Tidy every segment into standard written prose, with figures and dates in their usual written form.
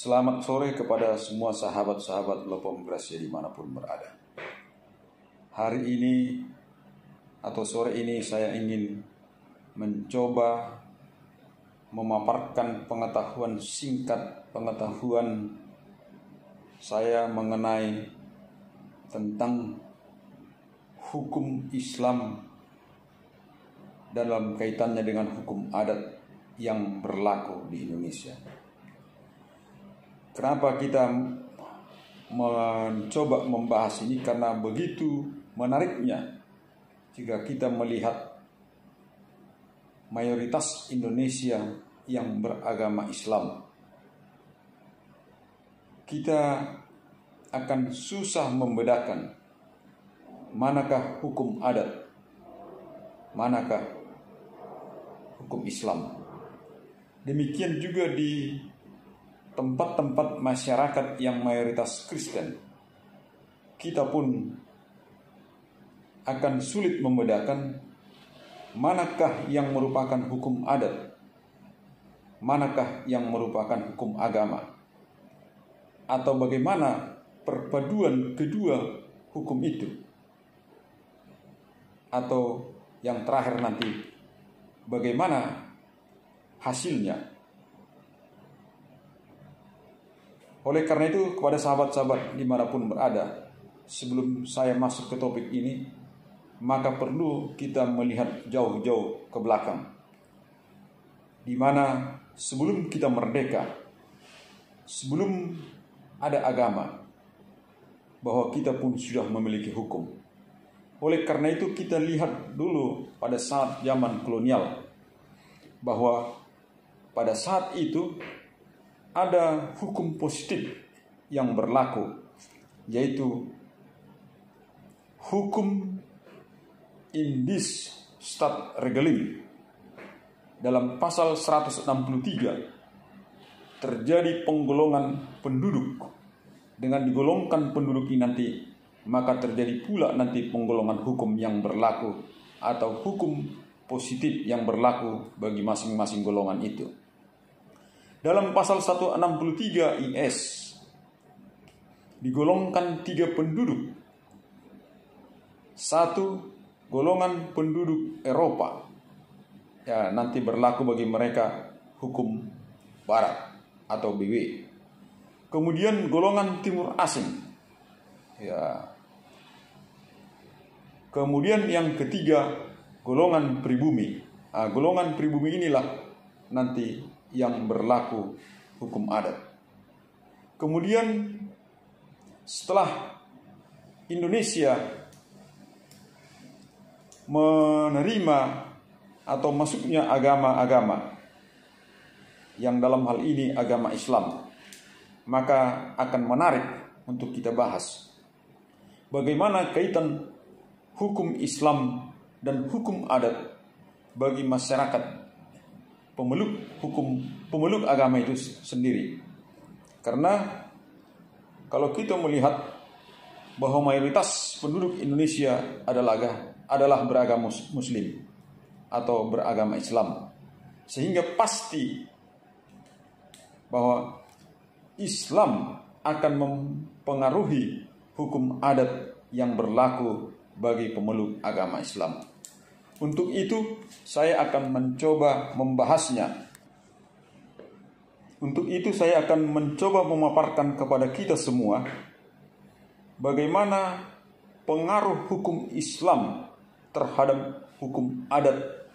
Selamat sore kepada semua sahabat-sahabat Lopom Gracia dimanapun berada. Hari ini atau sore ini saya ingin mencoba memaparkan pengetahuan singkat, pengetahuan saya mengenai tentang hukum Islam dalam kaitannya dengan hukum adat yang berlaku di Indonesia. Kenapa kita mencoba membahas ini? Karena begitu menariknya jika kita melihat mayoritas Indonesia yang beragama Islam. Kita akan susah membedakan manakah hukum adat, manakah hukum Islam. Demikian juga di tempat-tempat masyarakat yang mayoritas Kristen, kita pun akan sulit membedakan manakah yang merupakan hukum adat, manakah yang merupakan hukum agama, atau bagaimana perpaduan kedua hukum itu, atau yang terakhir nanti bagaimana hasilnya. Oleh karena itu, kepada sahabat-sahabat dimanapun berada, sebelum saya masuk ke topik ini, maka perlu kita melihat jauh-jauh ke belakang, di mana sebelum kita merdeka, sebelum ada agama, bahwa kita pun sudah memiliki hukum. Oleh karena itu kita lihat dulu pada saat zaman kolonial, bahwa pada saat itu ada hukum positif yang berlaku, yaitu hukum indis stat regeling. Dalam pasal 163 terjadi penggolongan penduduk. Dengan digolongkan penduduk ini nanti, maka terjadi pula nanti penggolongan hukum yang berlaku atau hukum positif yang berlaku bagi masing-masing golongan itu. Dalam pasal 163 IS digolongkan 3 penduduk. 1, golongan penduduk Eropa. Ya, nanti berlaku bagi mereka hukum Barat atau BW. Kemudian golongan Timur Asing. Ya. Kemudian yang ketiga, golongan pribumi. Nah, golongan pribumi inilah nanti yang berlaku hukum adat. Kemudian setelah Indonesia menerima atau masuknya agama-agama yang dalam hal ini agama Islam, maka akan menarik untuk kita bahas bagaimana kaitan hukum Islam dan hukum adat bagi masyarakat pemeluk agama itu sendiri. Karena kalau kita melihat bahwa mayoritas penduduk Indonesia adalah beragama Muslim atau beragama Islam, sehingga pasti bahwa Islam akan mempengaruhi hukum adat yang berlaku bagi pemeluk agama Islam. Untuk itu saya akan mencoba membahasnya. Untuk itu saya akan mencoba memaparkan kepada kita semua bagaimana pengaruh hukum Islam terhadap hukum adat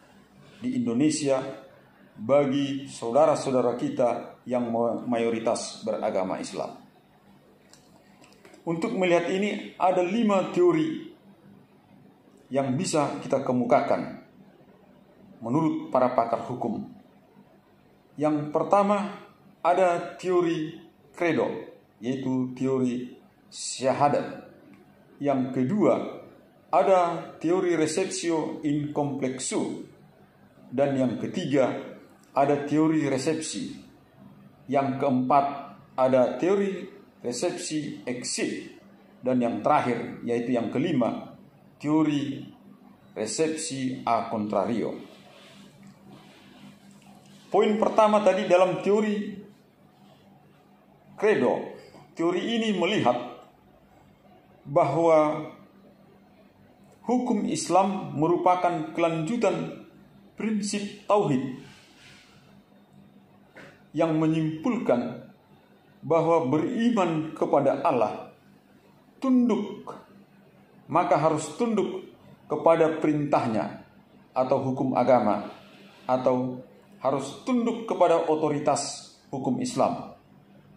di Indonesia bagi saudara-saudara kita yang mayoritas beragama Islam. Untuk melihat ini ada 5 teori yang bisa kita kemukakan menurut para pakar hukum. Yang pertama ada teori credo, yaitu teori syahadat. Yang kedua ada teori receptio in complexo, dan yang ketiga ada teori resepsi. Yang keempat ada teori resepsi exit, dan yang terakhir yaitu yang kelima teori resepsi a contrario. Poin pertama tadi dalam teori credo, teori ini melihat bahwa hukum Islam merupakan kelanjutan prinsip tauhid yang menyimpulkan bahwa beriman kepada Allah, tunduk, maka harus tunduk kepada perintahnya atau hukum agama, atau harus tunduk kepada otoritas hukum Islam.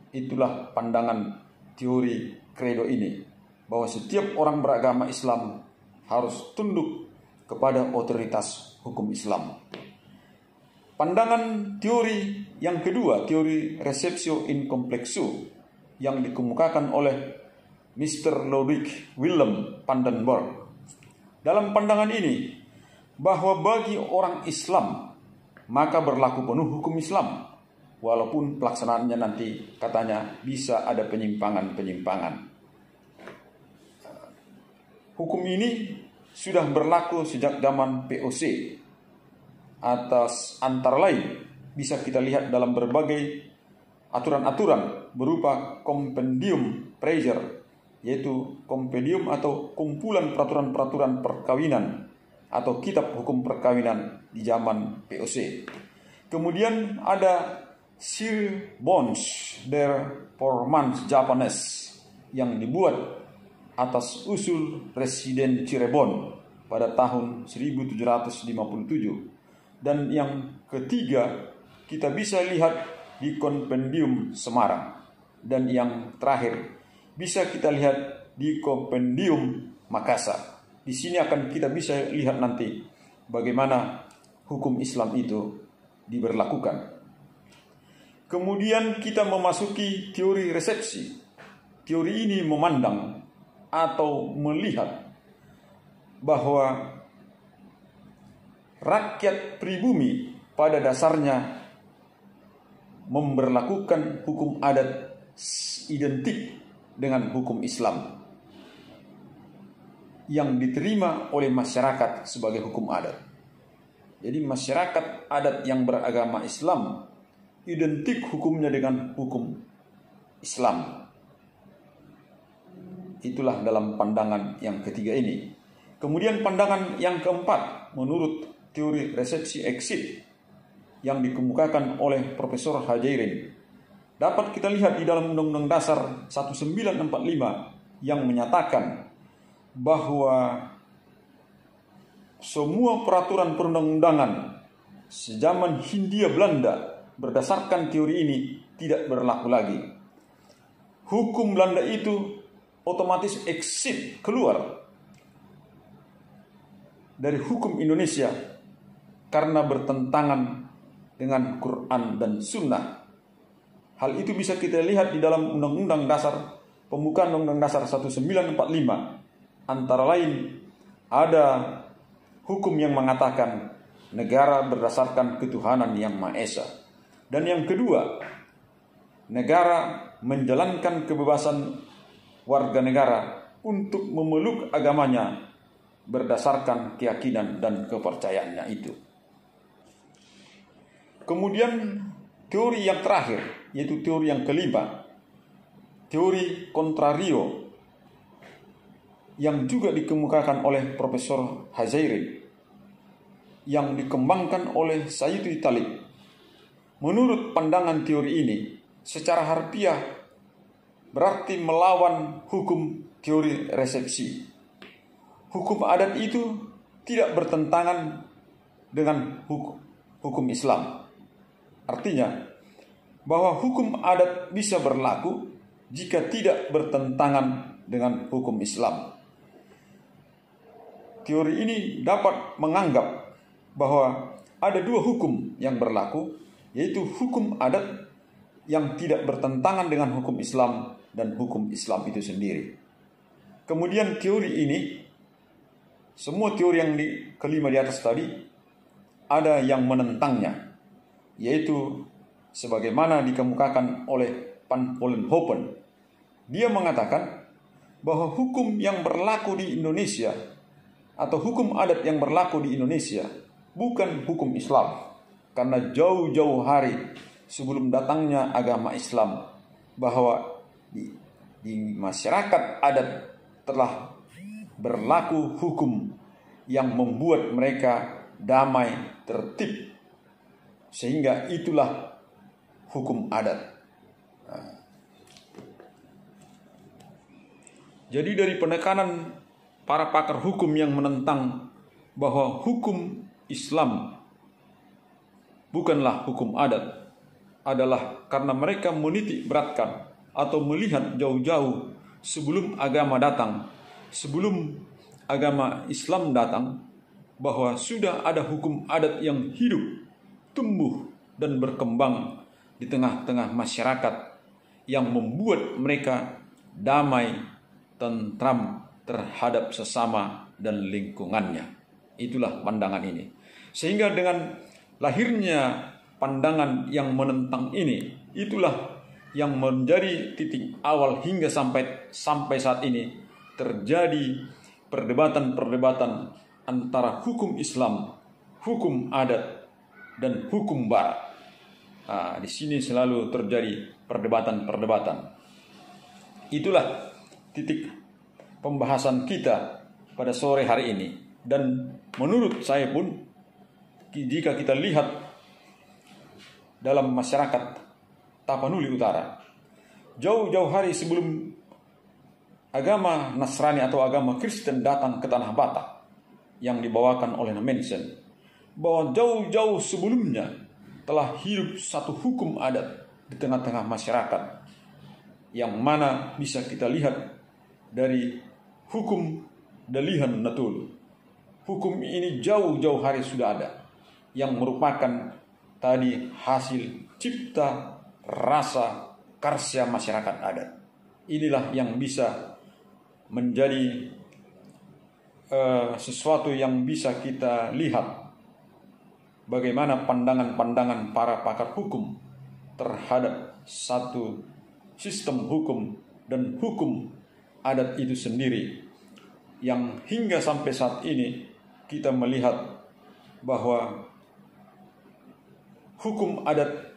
Itulah pandangan teori credo ini, bahwa setiap orang beragama Islam harus tunduk kepada otoritas hukum Islam. Pandangan teori yang kedua, teori receptio in complexo, yang dikemukakan oleh Mr. Ludwig Wilhelm Vandenberg. Dalam pandangan ini, bahwa bagi orang Islam maka berlaku penuh hukum Islam, walaupun pelaksanaannya nanti katanya bisa ada penyimpangan-penyimpangan. Hukum ini sudah berlaku sejak zaman POC, atas antara lain bisa kita lihat dalam berbagai aturan-aturan berupa kompendium praeser, yaitu kompendium atau kumpulan peraturan-peraturan perkawinan atau kitab hukum perkawinan di zaman POC. Kemudian ada Sir Bones der Permans Japanes yang dibuat atas usul Residen Cirebon pada tahun 1757. Dan yang ketiga kita bisa lihat di Kompendium Semarang. Dan yang terakhir bisa kita lihat di Kompendium Makassar. Di sini akan kita bisa lihat nanti bagaimana hukum Islam itu diberlakukan. Kemudian kita memasuki teori resepsi. Teori ini memandang atau melihat bahwa rakyat pribumi pada dasarnya memberlakukan hukum adat identik dengan hukum Islam yang diterima oleh masyarakat sebagai hukum adat. Jadi masyarakat adat yang beragama Islam identik hukumnya dengan hukum Islam. Itulah dalam pandangan yang ketiga ini. Kemudian pandangan yang keempat menurut teori resepsi exit yang dikemukakan oleh Profesor Hajairin dapat kita lihat di dalam Undang-Undang Dasar 1945 yang menyatakan bahwa semua peraturan perundang-undangan sejaman Hindia Belanda berdasarkan teori ini tidak berlaku lagi. Hukum Belanda itu otomatis exit, keluar dari hukum Indonesia karena bertentangan dengan Quran dan Sunnah. Hal itu bisa kita lihat di dalam Undang-Undang Dasar, pembukaan Undang-Undang Dasar 1945. Antara lain ada hukum yang mengatakan negara berdasarkan ketuhanan yang Maha Esa. Dan yang kedua, negara menjalankan kebebasan warga negara untuk memeluk agamanya berdasarkan keyakinan dan kepercayaannya itu. Kemudian teori yang terakhir, yaitu teori yang kelima, teori contrario, yang juga dikemukakan oleh Profesor Hajairin, yang dikembangkan oleh Sayyidi Talib. Menurut pandangan teori ini, secara harfiah berarti melawan hukum teori resepsi. Hukum adat itu tidak bertentangan dengan hukum Islam. Artinya bahwa hukum adat bisa berlaku jika tidak bertentangan dengan hukum Islam. Teori ini dapat menganggap bahwa ada dua hukum yang berlaku, yaitu hukum adat yang tidak bertentangan dengan hukum Islam dan hukum Islam itu sendiri. Kemudian teori ini, semua teori yang kelima di atas tadi, ada yang menentangnya, yaitu sebagaimana dikemukakan oleh Van Vollenhoven. Dia mengatakan bahwa hukum yang berlaku di Indonesia atau hukum adat yang berlaku di Indonesia bukan hukum Islam, karena jauh-jauh hari sebelum datangnya agama Islam, bahwa di masyarakat adat telah berlaku hukum yang membuat mereka damai, tertib, sehingga itulah hukum adat. Jadi dari penekanan para pakar hukum yang menentang bahwa hukum Islam bukanlah hukum adat, adalah karena mereka menitik beratkan atau melihat jauh-jauh sebelum agama datang, sebelum agama Islam datang, bahwa sudah ada hukum adat yang hidup, tumbuh, dan berkembang di tengah-tengah masyarakat yang membuat mereka damai, tentram terhadap sesama dan lingkungannya. Itulah pandangan ini. Sehingga dengan lahirnya pandangan yang menentang ini, itulah yang menjadi titik awal hingga sampai saat ini terjadi perdebatan antara hukum Islam, hukum adat, dan hukum Barat. Di sini selalu terjadi perdebatan. Itulah titik pembahasan kita pada sore hari ini. Dan menurut saya pun, jika kita lihat dalam masyarakat Tapanuli Utara, jauh-jauh hari sebelum agama Nasrani atau agama Kristen datang ke Tanah Batak yang dibawakan oleh Nansen, bahwa jauh-jauh sebelumnya telah hidup satu hukum adat di tengah-tengah masyarakat, yang mana bisa kita lihat dari hukum Dalihan Natul. Hukum ini jauh-jauh hari sudah ada, yang merupakan tadi hasil cipta rasa karya masyarakat adat. Inilah yang bisa menjadi sesuatu yang bisa kita lihat bagaimana pandangan-pandangan para pakar hukum terhadap satu sistem hukum dan hukum adat itu sendiri, yang hingga sampai saat ini kita melihat bahwa hukum adat